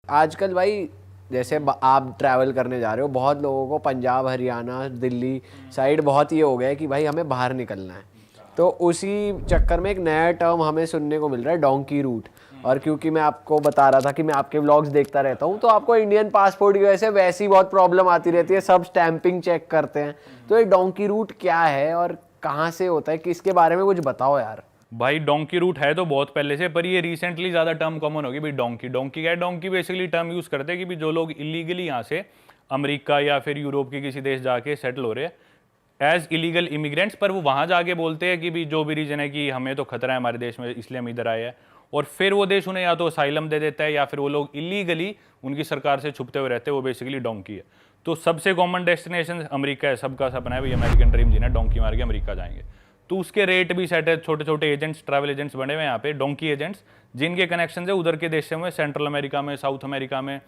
आजकल भाई जैसे आप ट्रैवल करने जा रहे हो, बहुत लोगों को पंजाब हरियाणा दिल्ली साइड बहुत ये हो गया है कि भाई हमें बाहर निकलना है। तो उसी चक्कर में एक नया टर्म हमें सुनने को मिल रहा है, डोंकी रूट। और क्योंकि मैं आपको बता रहा था कि मैं आपके व्लॉग्स देखता रहता हूँ, तो आपको इंडियन पासपोर्ट की वजह से वैसी बहुत प्रॉब्लम आती रहती है, सब स्टैंपिंग चेक करते हैं। तो ये डोंकी रूट क्या है और कहाँ से होता है, किसके बारे में कुछ बताओ यार। भाई डोंकी रूट है तो बहुत पहले से, पर ये रिसेंटली ज़्यादा टर्म कॉमन होगी भाई। डोंकी डोंकी क्या है? डोंकी बेसिकली टर्म यूज़ करते हैं कि भी जो लोग इलीगली यहाँ से अमेरिका या फिर यूरोप के किसी देश जाके सेटल हो रहे हैं एज इलीगल इमिग्रेंट्स, पर वो वहाँ जाके बोलते हैं कि भी जो भी रीज़न है कि हमें तो खतरा है हमारे देश में इसलिए हम इधर आए हैं, और फिर वो देश उन्हें या तो असाइलम दे देता है या फिर वो लोग इलीगली उनकी सरकार से छुपते हुए रहते हैं। वो बेसिकली डोंकी है। तो सबसे कॉमन डेस्टिनेशन अमेरिका है, सबका सपना है भाई अमेरिकन ड्रीम जीना, डोंकी मार के अमेरिका जाएंगे। तो उसके रेट भी सेट है, छोटे छोटे एजेंट्स, ट्रैवल एजेंट्स बने हुए हैं यहाँ पे, डोंकी एजेंट्स, जिनके कनेक्शन है उधर के देशों में, सेंट्रल अमेरिका में, साउथ अमेरिका में।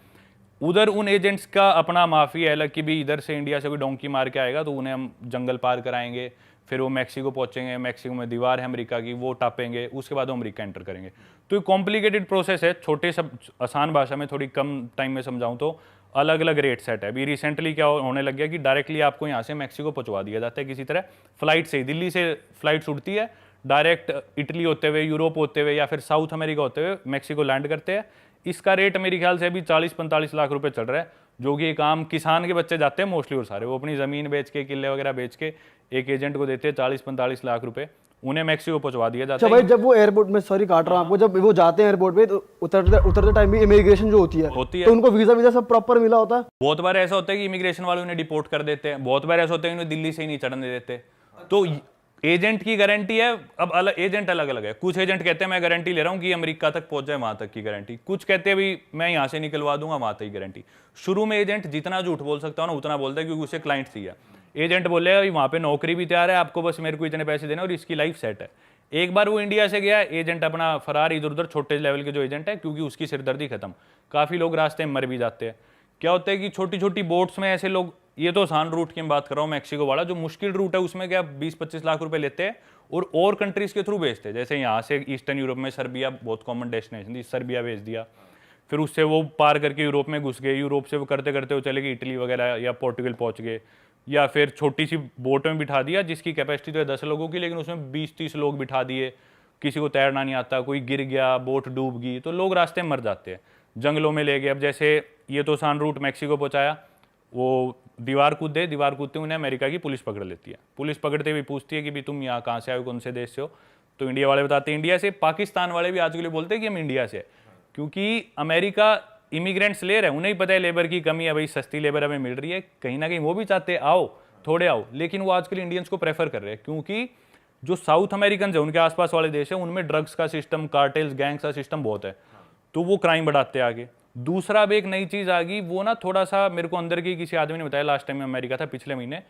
उधर उन एजेंट्स का अपना माफिया है अलग कि भी इधर से इंडिया से कोई डोंकी मार के आएगा तो उन्हें हम जंगल पार कराएंगे, फिर वो मैक्सिको पहुंचेंगे, मैक्सिको में दीवार है अमेरिका की, वो टापेंगे, उसके बाद वो अमेरिका एंटर करेंगे। तो ये कॉम्प्लिकेटेड प्रोसेस है। छोटे सब आसान भाषा में थोड़ी कम टाइम में समझाऊं तो अलग अलग रेट सेट है। अभी रिसेंटली क्या होने लग गया कि डायरेक्टली आपको यहाँ से मैक्सिको पहुंचवा दिया जाता है किसी तरह फ्लाइट से ही। दिल्ली से फ्लाइट उड़ती है डायरेक्ट, इटली होते हुए, यूरोप होते हुए या फिर साउथ अमेरिका होते हुए मैक्सिको लैंड करते हैं। इसका रेट मेरे ख्याल से अभी 40-45 लाख रुपए चल रहा है, जो कि एक आम किसान के बच्चे जाते हैं मोस्टली, और सारे वो अपनी ज़मीन बेच के, किले वगैरह बेच के एक एजेंट को देते हैं 40-45 लाख रुपए, उन्हें मैक्सिको पहुंचवा दिया जाता अच्छा है। भाई, जब वो एयरपोर्ट में, सॉरी काट रहा हूँ आपको, जब वो जाते हैं एयरपोर्ट पे तो उतरते उतरते टाइम भी इमिग्रेशन जो होती है तो उनको वीजा वीजा सब प्रॉपर मिला होता है? बहुत बार ऐसा होता है कि इमिग्रेशन वाले उन्हें डिपोर्ट कर देते हैं, बहुत बार ऐसा होता है कि उन्हें दिल्ली से ही नहीं चढ़ने देते। तो एजेंट की गारंटी है। अब अलग एजेंट अलग अलग है। कुछ एजेंट कहते हैं मैं गारंटी ले रहा हूं कि अमेरिका तक पहुंच जाए, वहां तक की गारंटी। कुछ कहते हैं भी मैं यहां से निकलवा दूंगा, वहां तक की गारंटी। शुरू में एजेंट जितना झूठ बोल सकता है ना उतना बोलता है, क्योंकि उसे क्लाइंट चाहिए। एजेंट बोलेगा वहां पे नौकरी भी तैयार है, आपको बस मेरे को इतने पैसे देना और इसकी लाइफ सेट है। एक बार वो इंडिया से गया एजेंट अपना फरार, इधर उधर छोटे लेवल के जो एजेंट है, क्योंकि उसकी सिरदर्दी खत्म। काफी लोग रास्ते में मर भी जाते हैं। क्या होता है कि छोटी छोटी बोट्स में ऐसे लोग, ये तो आसान रूट की मैं बात कर रहा हूँ मैक्सिको वाला, जो मुश्किल रूट है उसमें क्या 20-25 लाख रुपए लेते हैं और कंट्रीज के थ्रू भेजते हैं। जैसे यहाँ से ईस्टर्न यूरोप में सर्बिया बहुत कॉमन डेस्टिनेशन थी, सर्बिया भेज दिया, फिर उससे वो पार करके यूरोप में घुस गए, यूरोप से वो करते करते वो चले गए इटली वगैरह या पोर्टुगल पहुंच गए, या फिर छोटी सी बोट में बिठा दिया जिसकी कैपेसिटी तो है 10 लोगों की, लेकिन उसमें 20-30 लोग बिठा दिए, किसी को तैरना नहीं आता, कोई गिर गया, बोट डूब गई, तो लोग रास्ते में मर जाते हैं। जंगलों में ले गए। अब जैसे ये तो आसान रूट मैक्सिको पहुंचाया, वो दीवार कूदे, दीवार कूदते उन्हें अमेरिका की पुलिस पकड़ लेती है। पुलिस पकड़ते हुए पूछती है कि भी तुम यहाँ कहाँ से आए हो, कौन से देश से हो? तो इंडिया वाले बताते हैं इंडिया से। पाकिस्तान वाले भी आज के लिए बोलते हैं कि हम इंडिया से, क्योंकि अमेरिका इमिग्रेंट्स ले रहे हैं, उन्हें ही पता है लेबर की कमी है, भाई सस्ती लेबर हमें मिल रही है, कहीं ना कहीं वो भी चाहते हैं आओ थोड़े आओ, लेकिन वो आजकल इंडियंस को प्रेफर कर रहे हैं, क्योंकि जो साउथ अमेरिकन है उनके आसपास वाले देश है उनमें ड्रग्स का सिस्टम, कार्टेल्स, गैंग्स का सिस्टम बहुत है, तो वो क्राइम बढ़ाते हैं आगे। दूसरा अब एक नई चीज आ गई, वो ना थोड़ा सा मेरे को अंदर की किसी आदमी ने बताया, लास्ट टाइम अमेरिका था पिछले महीने,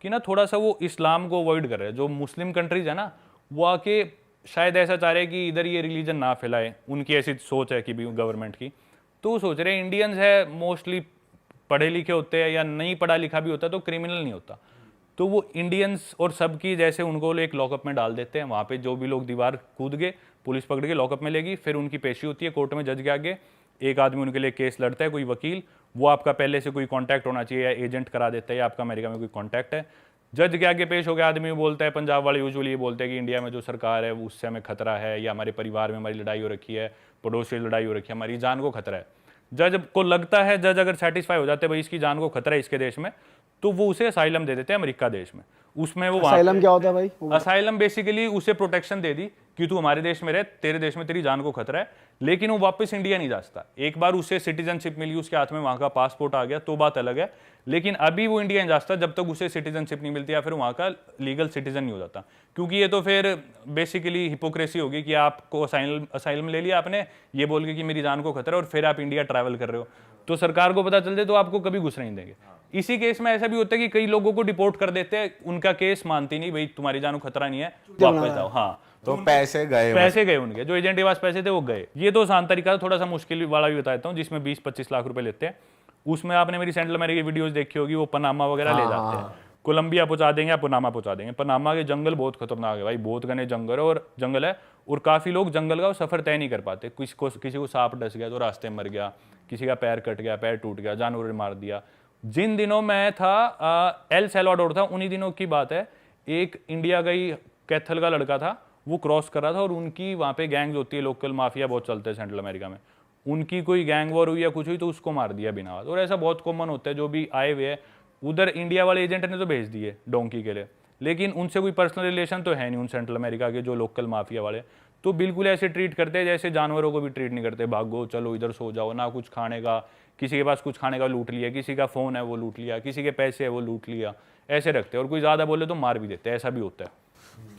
कि ना थोड़ा सा वो इस्लाम को अवॉइड कर रहे हैं। जो मुस्लिम कंट्रीज है ना, वो आके शायद ऐसा चाह रहे हैं कि इधर ये रिलीजन ना फैलाए, उनकी ऐसी सोच है कि भी गवर्नमेंट की। तो सोच रहे इंडियंस है मोस्टली पढ़े लिखे होते हैं, या नहीं पढ़ा लिखा भी होता तो क्रिमिनल नहीं होता, तो वो इंडियंस और सबकी जैसे उनको एक लॉकअप में डाल देते हैं। वहाँ पे जो भी लोग दीवार कूद गए, पुलिस पकड़ के लॉकअप में लेगी, फिर उनकी पेशी होती है कोर्ट में जज के आगे। एक आदमी उनके लिए केस लड़ता है, कोई वकील, वो आपका पहले से कोई कॉन्टैक्ट होना चाहिए, या एजेंट करा देता है, या आपका अमेरिका में कोई कॉन्टैक्ट है। जज के आगे पेश हो गया, आदमी बोलता है, पंजाब वाले यूजुअली ये बोलते हैं कि इंडिया में जो सरकार है उससे हमें खतरा है, या हमारे परिवार में हमारी लड़ाई हो रखी है, पड़ोस से लड़ाई हो रखी है, हमारी जान को खतरा है। जज को लगता है, जज अगर सेटिस्फाई हो जाते हैं भाई इसकी जान को खतरा है इसके देश में, तो वो उसे असाइलम दे देते हैं अमेरिका देश में। उसमें वो असाइलम क्या होता है भाई? असाइलम बेसिकली उसे प्रोटेक्शन दे दी कि तू हमारे देश में रहे, तेरे देश में तेरी जान को खतरा है, लेकिन वो वापस इंडिया नहीं जा सकता। एक बार उसे सिटीजनशिप मिली, उसके हाथ में वहां का पासपोर्ट आ गया तो बात अलग है, लेकिन अभी वो इंडिया नहीं जा सकता जब तक उसे सिटीजनशिप नहीं मिलती या फिर वहां का लीगल सिटीजन नहीं हो जाता। क्योंकि ये तो फिर बेसिकली हिपोक्रेसी होगी कि आपको असाइलम ले लिया आपने ये बोल के कि मेरी जान को खतरा है, और फिर आप इंडिया ट्रैवल कर रहे हो, तो सरकार को पता चल जाए तो आपको कभी घुस नहीं देंगे। इसी केस में ऐसा भी होता है कि कई लोगों को डिपोर्ट कर देते हैं, उनका केस मानती नहीं, भाई तुम्हारी जान को खतरा नहीं है, वापस जाओ। हाँ, तो पैसे गए उनके, जो एजेंट के पास पैसे थे वो गए। ये तो आसान तरीका था, थोड़ा सा मुश्किल वाला भी बताता हूँ, जिसमें 20-25 लाख रुपए लेते हैं। उसमें आपने मेरी सेंट्रल अमेरिका की वीडियोस देखी होगी, वो पनामा वगैरह ले जाते हैं, कोलंबिया पहुंचा देंगे या पनामा पहुंचा देंगे। पनामा के जंगल बहुत खतरनाक है भाई, बहुत घने जंगल है, और काफ़ी लोग जंगल का वो सफ़र तय नहीं कर पाते, किसी को सांप डस गया तो रास्ते में मर गया, किसी का पैर कट गया, पैर टूट गया, जानवर ने मार दिया। जिन दिनों मैं था एल सैल्वाडोर था, उन्हीं दिनों की बात है, एक इंडिया का ही कैथल का लड़का था, वो क्रॉस कर रहा था और उनकी वहाँ पे गैंग्स होती है, लोकल माफिया बहुत चलते हैं सेंट्रल अमेरिका में, उनकी कोई गैंग वॉर हुई या कुछ हुई तो उसको मार दिया बिना बात। और ऐसा बहुत कॉमन होता है, जो भी आए हुए हैं उधर इंडिया वाले एजेंट ने तो भेज दिए डोंकी के लिए, लेकिन उनसे कोई पर्सनल रिलेशन तो है नहीं उन सेंट्रल अमेरिका के जो लोकल माफिया वाले, तो बिल्कुल ऐसे ट्रीट करते हैं जैसे जानवरों को भी ट्रीट नहीं करते, भागो चलो इधर सो जाओ, ना कुछ खाने का, किसी के पास कुछ खाने का लूट लिया, किसी का फ़ोन है वो लूट लिया, किसी के पैसे है वो लूट लिया, ऐसे रखते हैं। और कोई ज़्यादा बोले तो मार भी देते हैं, ऐसा भी होता है।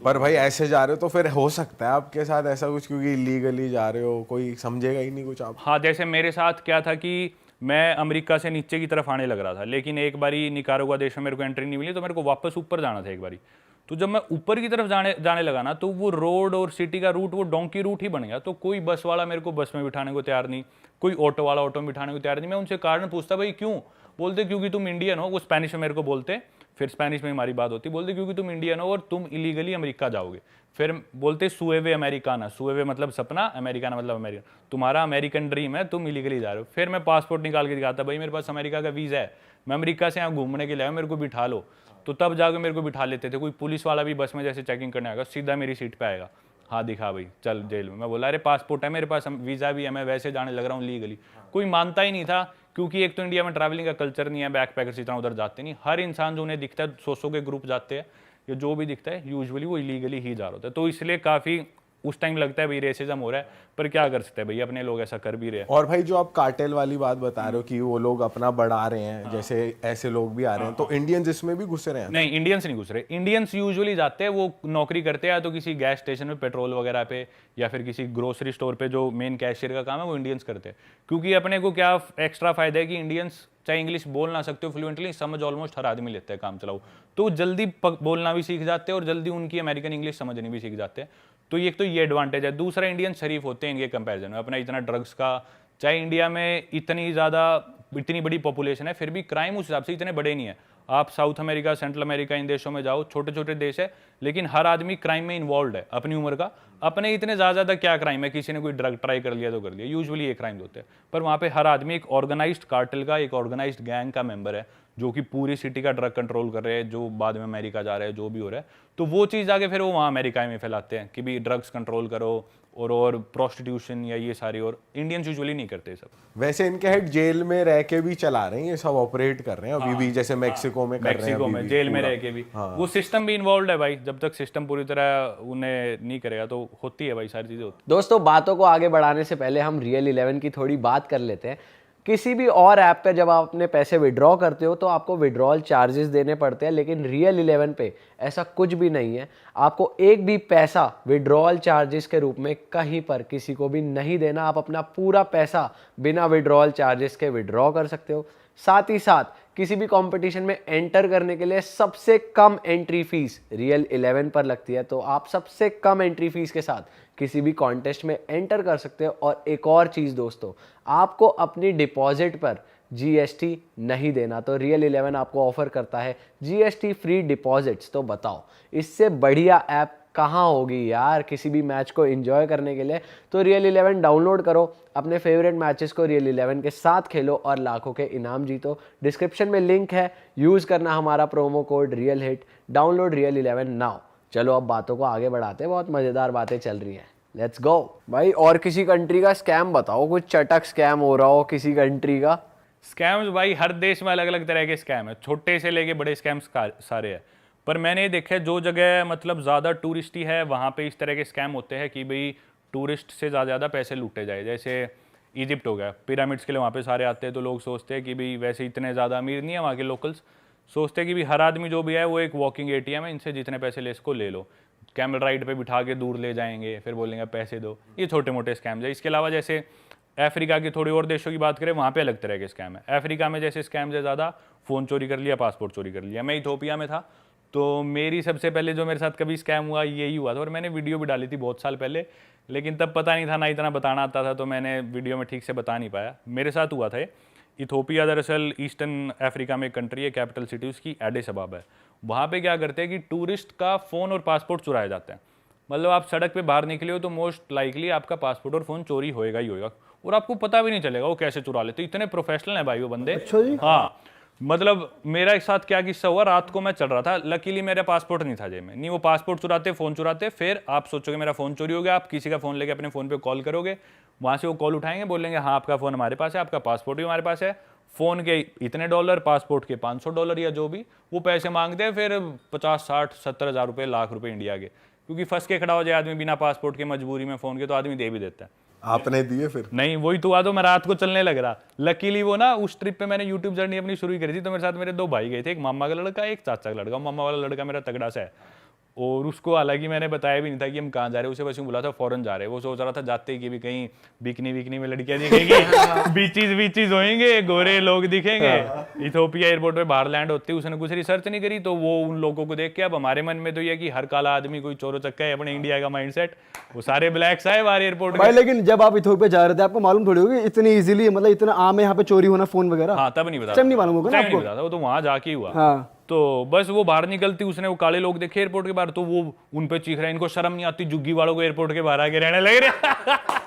पर भाई ऐसे जा रहे हो तो फिर हो सकता है आपके साथ ऐसा कुछ, क्योंकि इलीगली जा रहे हो, कोई समझेगा ही नहीं कुछ आप। हाँ, जैसे मेरे साथ क्या था कि मैं अमेरिका से नीचे की तरफ आने लग रहा था, लेकिन एक बारी निकारागुआ देश में मेरे को एंट्री नहीं मिली, तो मेरे को वापस ऊपर जाना था एक बारी। तो जब मैं ऊपर की तरफ जाने लगा ना, तो वो रोड और सिटी का रूट वो डोंकी रूट ही बन गया। तो कोई बस वाला मेरे को बस में बिठाने को तैयार नहीं, कोई ऑटो वाला ऑटो में बिठाने को तैयार नहीं। मैं उनसे कारण पूछता, भाई क्यों? बोलते क्योंकि तुम इंडियन हो। वो स्पेनिश में मेरे को बोलते, फिर स्पेनिश में हमारी बात होती, बोलते क्योंकि तुम इंडियन हो और तुम इलीगली अमेरिका जाओगे। फिर बोलते सुएवे अमेरिकाना, सुएवे मतलब सपना, अमेरिकाना मतलब अमेरिकन, तुम्हारा अमेरिकन ड्रीम है, तुम इलीगली जा रहे हो। फिर मैं पासपोर्ट निकाल के दिखाता, भाई मेरे पास अमेरिका का वीज़ा है, मैं अमेरिका से यहाँ घूमने के लिए आया, मेरे को बिठा लो। तो तब जाकर मेरे को बिठा लेते थे। कोई पुलिस वाला भी बस में जैसे चेकिंग करने आएगा, सीधा मेरी सीट पे आएगा, हाँ दिखा भाई चल जेल में। मैं बोला अरे पासपोर्ट है मेरे पास, वीज़ा भी है, मैं वैसे जाने लग रहा हूँ लीगली। कोई मानता ही नहीं था, क्योंकि एक तो इंडिया में ट्रैवलिंग का कल्चर नहीं है, बैकपैकर्स इतना उधर जाते नहीं। हर इंसान जो उन्हें दिखता है, 100 के ग्रुप जाते हैं या जो भी दिखता है, यूजुअली वो इलीगली ही जा रहा होता है। तो इसलिए काफ़ी उस टाइम लगता है भाई रेसिज्म हो रहा है, पर क्या कर सकते हैं भाई, अपने लोग ऐसा कर भी रहे हैं। और भाई जो आप कार्टेल वाली बात बता रहे हो कि वो लोग अपना बढ़ा रहे हैं, जैसे ऐसे लोग भी आ रहे हैं, तो इंडियंस इसमें भी घुस रहे हैं? नहीं, इंडियंस नहीं घुस रहे। इंडियंस यूजुअली जाते हैं, वो नौकरी करते हैं या तो किसी गैस स्टेशन में पेट्रोल वगैरह पे, या फिर किसी ग्रोसरी स्टोर पे जो मेन कैशियर का काम है वो इंडियंस करते हैं। क्योंकि अपने को क्या एक्स्ट्रा फायदा है कि इंडियंस चाहे इंग्लिश बोल ना सकते हो फ्लुएंटली, समझ ऑलमोस्ट हर आदमी लेता है काम चलाओ, तो जल्दी बोलना भी सीख जाते हैं और जल्दी उनकी अमेरिकन इंग्लिश समझनी भी सीख जाते हैं। तो एक तो ये एडवांटेज है। दूसरा, इंडियन शरीफ होते हैं इनके कंपैरिजन में। अपना इतना ड्रग्स का, चाहे इंडिया में इतनी बड़ी पॉपुलेशन है, फिर भी क्राइम उस हिसाब से इतने बड़े नहीं है। आप साउथ अमेरिका, सेंट्रल अमेरिका, इन देशों में जाओ, छोटे छोटे देश है, लेकिन हर आदमी क्राइम में इन्वॉल्व है अपनी उम्र का। अपने इतने ज़्यादा क्या क्राइम है, किसी ने कोई ड्रग ट्राई कर लिया तो कर लिया, यूजुअली ये क्राइम होते हैं। पर वहाँ पे हर आदमी एक ऑर्गेनाइज्ड कार्टेल का, एक ऑर्गेनाइज्ड गैंग का मेंबर है, जो कि पूरी सिटी का ड्रग कंट्रोल कर रहे हैं, जो बाद में अमेरिका जा रहे हैं, जो भी हो रहा है। तो वो चीज़ आगे फिर वो वहाँ अमेरिका में फैलाते हैं कि भी ड्रग्स कंट्रोल करो और प्रोस्टिट्यूशन या ये सारी, और इंडियंस यूजुअली नहीं करते सब। वैसे इनके हेड जेल में रह के भी चला रहे हैं, ये सब ऑपरेट कर रहे हैं अभी भी, जैसे मैक्सिको में कर रहे हैं। मैक्सिको में जेल में रह के भी वो सिस्टम भी इन्वॉल्व है भाई। जब तक सिस्टम पूरी तरह उन्हें नहीं करेगा तो होती है भाई, सारी चीज़ें होती है। दोस्तों, बातों को आगे बढ़ाने से पहले हम रियल 11 की थोड़ी बात कर लेते हैं। किसी भी और ऐप पे जब आप अपने पैसे विड्रॉ करते हो तो आपको विड्रॉल चार्जेस देने पड़ते हैं, लेकिन रियल 11 पे ऐसा कुछ भी नहीं है। आपको एक भी पैसा विड्रॉल चार्जेस के रूप में कहीं पर किसी को भी नहीं देना। आप अपना पूरा पैसा बिना विड्रॉल चार्जेस के विड्रॉ कर सकते हो। साथ ही साथ किसी भी कंपटीशन में एंटर करने के लिए सबसे कम एंट्री फीस रियल 11 पर लगती है। तो आप सबसे कम एंट्री फीस के साथ किसी भी कॉन्टेस्ट में एंटर कर सकते हो। और एक और चीज़ दोस्तों, आपको अपनी डिपॉजिट पर जीएसटी नहीं देना। तो रियल 11 आपको ऑफर करता है जीएसटी फ्री डिपॉजिट्स। तो बताओ, इससे बढ़िया ऐप कहाँ होगी यार किसी भी मैच को एंजॉय करने के लिए। तो रियल 11 डाउनलोड करो, अपने फेवरेट मैचेस को रियल 11 के साथ खेलो और लाखों के इनाम जीतो। डिस्क्रिप्शन में लिंक है, यूज़ करना हमारा promo code real hit. Download real 11 now. चलो अब बातों को आगे बढ़ाते हैं, बहुत मज़ेदार बातें चल रही हैं। लेट्स गो भाई। और किसी कंट्री का स्कैम बताओ, कुछ चटक स्कैम हो रहा हो किसी कंट्री का। स्कैम्स भाई हर देश में अलग अलग तरह के स्कैम है, छोटे से लेके बड़े स्कैम्स सारे हैं। पर मैंने देखा है जो जगह मतलब ज़्यादा टूरिस्टी है वहाँ पे इस तरह के स्कैम होते हैं कि भाई टूरिस्ट से ज़्यादा पैसे लूटे जाए। जैसे इजिप्ट हो गया, पिरामिड्स के लिए वहाँ पे सारे आते हैं, तो लोग सोचते हैं कि भाई वैसे इतने ज़्यादा अमीर नहीं है वहाँ के लोकल्स, सोचते हैं कि भाई हर आदमी जो भी है वो एक वॉकिंग एटीएम है, इनसे जितने पैसे ले इसको ले लो। कैमल राइड पे बिठा के दूर ले जाएंगे, फिर बोलेंगे पैसे दो। ये छोटे मोटे स्कैम्स है। इसके अलावा जैसे अफ्रीका के थोड़ी और देशों की बात करें, वहाँ पे अलग तरह के स्कैम है। अफ्रीका में जैसे स्कैम्स है ज़्यादा, फ़ोन चोरी कर लिया, पासपोर्ट चोरी कर लिया। मैं इथोपिया में था, तो मेरी सबसे पहले जो मेरे साथ कभी स्कैम हुआ यही हुआ था, और मैंने वीडियो भी डाली थी बहुत साल पहले, लेकिन तब पता नहीं था, ना इतना बताना आता था, तो मैंने वीडियो में ठीक से बता नहीं पाया। मेरे साथ हुआ था। इथोपिया दरअसल ईस्टर्न अफ्रीका में एक कंट्री है, कैपिटल सिटी उसकी एडिस अबाबा है। वहाँ पे क्या करते हैं कि टूरिस्ट का फ़ोन और पासपोर्ट चुराए जाते हैं। मतलब आप सड़क पे बाहर निकले हो तो मोस्ट लाइकली आपका पासपोर्ट और फोन चोरी होएगा ही होएगा, और आपको पता भी नहीं चलेगा वो कैसे चुरा लेते, इतने प्रोफेशनल है भाई वो बंदे। अच्छा जी। हाँ, मतलब मेरा एक साथ क्या किस्सा हुआ, रात को मैं चल रहा था, लकीली मेरा पासपोर्ट नहीं था जेब में, नहीं वो पासपोर्ट चुराते फोन चुराते, फिर आप सोचोगे मेरा फोन चोरी हो गया, आप किसी का फोन लेके अपने फोन पे कॉल करोगे, वहां से वो कॉल उठाएंगे, बोलेंगे हाँ आपका फोन हमारे पास है, आपका पासपोर्ट भी हमारे पास है, फोन के इतने डॉलर, पासपोर्ट के $500 या जो भी वो पैसे मांगते हैं, फिर 50, 60, 70 हज़ार रुपये, लाख रुपए इंडिया के, क्योंकि फंस के खड़ा हो जाए आदमी बिना पासपोर्ट के, मजबूरी में फोन के, तो आदमी दे भी देता है। आपने दिए फिर? नहीं, वही तो हुआ, तो मैं रात को चलने लग रहा, लकीली वो ना उस ट्रिप पे मैंने यूट्यूब जर्नी अपनी शुरू करी थी, तो मेरे साथ मेरे 2 भाई गए थे, एक मामा का लड़का, एक चाचा का लड़का। मामा वाला लड़का मेरा तगड़ा सा है, और उसको हालांकि मैंने बताया भी नहीं था कि हम कहाँ जा रहे हैं, उसे बस यूं बोला था फॉरेन जा रहे हैं। वो सोच रहा था जाते ही कि भी कहीं बिकनी में लड़कियां दिखेंगी, बीचीज होंगे, गोरे लोग दिखेंगे। इथोपिया एयरपोर्ट पे बाहर लैंड होती, उसने कुछ रिसर्च नहीं करी, तो वो उन लोगों को देख के अब हमारे मन में तो ये कि हर काला आदमी कोई चोरो चक्का है, अपने इंडिया का माइंडसेट, वो सारे ब्लैक्स आए बाहर एयरपोर्ट भाई। लेकिन जब आप इथोपिया जा रहे थे आपको मालूम थोड़ी होगी इतनी इजीली, मतलब इतना आम है यहाँ पे चोरी होना फोन वगैरह? हाँ, तब नहीं बता, नहीं मालूम होगा ना आपको, वो तो वहां जाके हुआ। हाँ। तो बस वो बाहर निकलती, उसने वो काले लोग देखे एयरपोर्ट के बाहर, तो वो उन पे चीख रहा है, इनको शर्म नहीं आती, जुग्गी वालों को एयरपोर्ट के बाहर आके रहने लग रहे